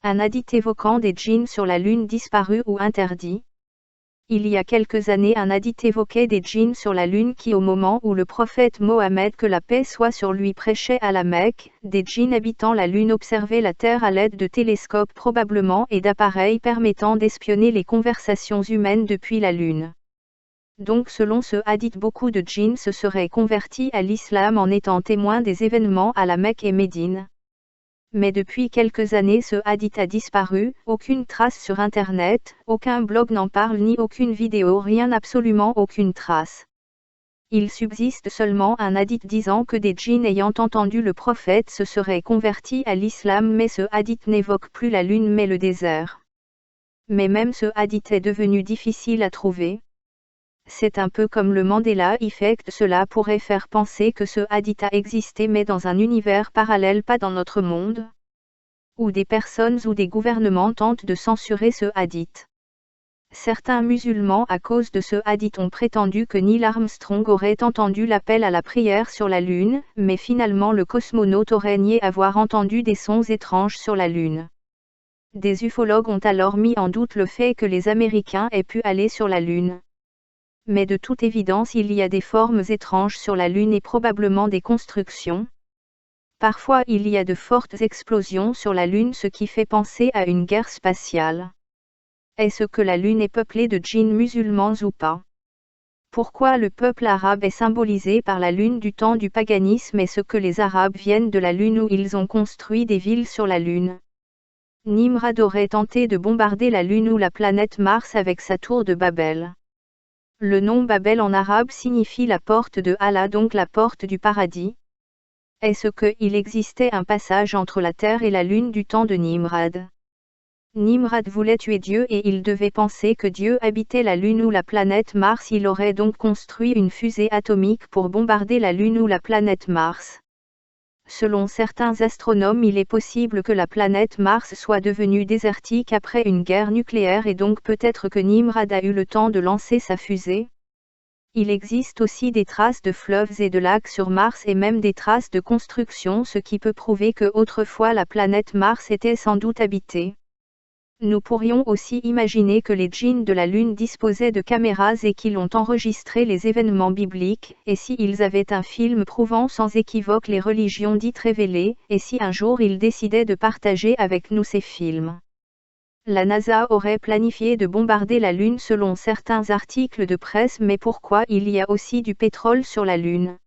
Un hadith évoquant des djinns sur la Lune disparu ou interdit. Il y a quelques années, un hadith évoquait des djinns sur la Lune qui, au moment où le prophète Mohammed, que la paix soit sur lui, prêchait à la Mecque, des djinns habitant la Lune observaient la Terre à l'aide de télescopes probablement et d'appareils permettant d'espionner les conversations humaines depuis la Lune. Donc selon ce hadith, beaucoup de djinns se seraient convertis à l'islam en étant témoins des événements à la Mecque et Médine. Mais depuis quelques années ce hadith a disparu, aucune trace sur internet, aucun blog n'en parle ni aucune vidéo, rien, absolument aucune trace. Il subsiste seulement un hadith disant que des djinns ayant entendu le prophète se seraient convertis à l'islam, mais ce hadith n'évoque plus la Lune mais le désert. Mais même ce hadith est devenu difficile à trouver. C'est un peu comme le Mandela Effect, cela pourrait faire penser que ce hadith a existé mais dans un univers parallèle, pas dans notre monde. Ou des personnes ou des gouvernements tentent de censurer ce hadith. Certains musulmans à cause de ce hadith ont prétendu que Neil Armstrong aurait entendu l'appel à la prière sur la Lune, mais finalement le cosmonaute aurait nié avoir entendu des sons étranges sur la Lune. Des ufologues ont alors mis en doute le fait que les Américains aient pu aller sur la Lune. Mais de toute évidence il y a des formes étranges sur la Lune et probablement des constructions. Parfois il y a de fortes explosions sur la Lune, ce qui fait penser à une guerre spatiale. Est-ce que la Lune est peuplée de djinns musulmans ou pas? Pourquoi le peuple arabe est symbolisé par la Lune du temps du paganisme? Est-ce que les Arabes viennent de la Lune ou ils ont construit des villes sur la Lune? Nimrod aurait tenté de bombarder la Lune ou la planète Mars avec sa tour de Babel. Le nom Babel en arabe signifie la porte de Allah, donc la porte du paradis. Est-ce qu'il existait un passage entre la terre et la lune du temps de Nimrod? Nimrod voulait tuer Dieu et il devait penser que Dieu habitait la lune ou la planète Mars. Il aurait donc construit une fusée atomique pour bombarder la lune ou la planète Mars. Selon certains astronomes, il est possible que la planète Mars soit devenue désertique après une guerre nucléaire et donc peut-être que Nimrod a eu le temps de lancer sa fusée. Il existe aussi des traces de fleuves et de lacs sur Mars et même des traces de construction, ce qui peut prouver que autrefois la planète Mars était sans doute habitée. Nous pourrions aussi imaginer que les djinns de la Lune disposaient de caméras et qu'ils ont enregistré les événements bibliques, et si ils avaient un film prouvant sans équivoque les religions dites révélées, et si un jour ils décidaient de partager avec nous ces films. La NASA aurait planifié de bombarder la Lune selon certains articles de presse, mais pourquoi il y a aussi du pétrole sur la Lune?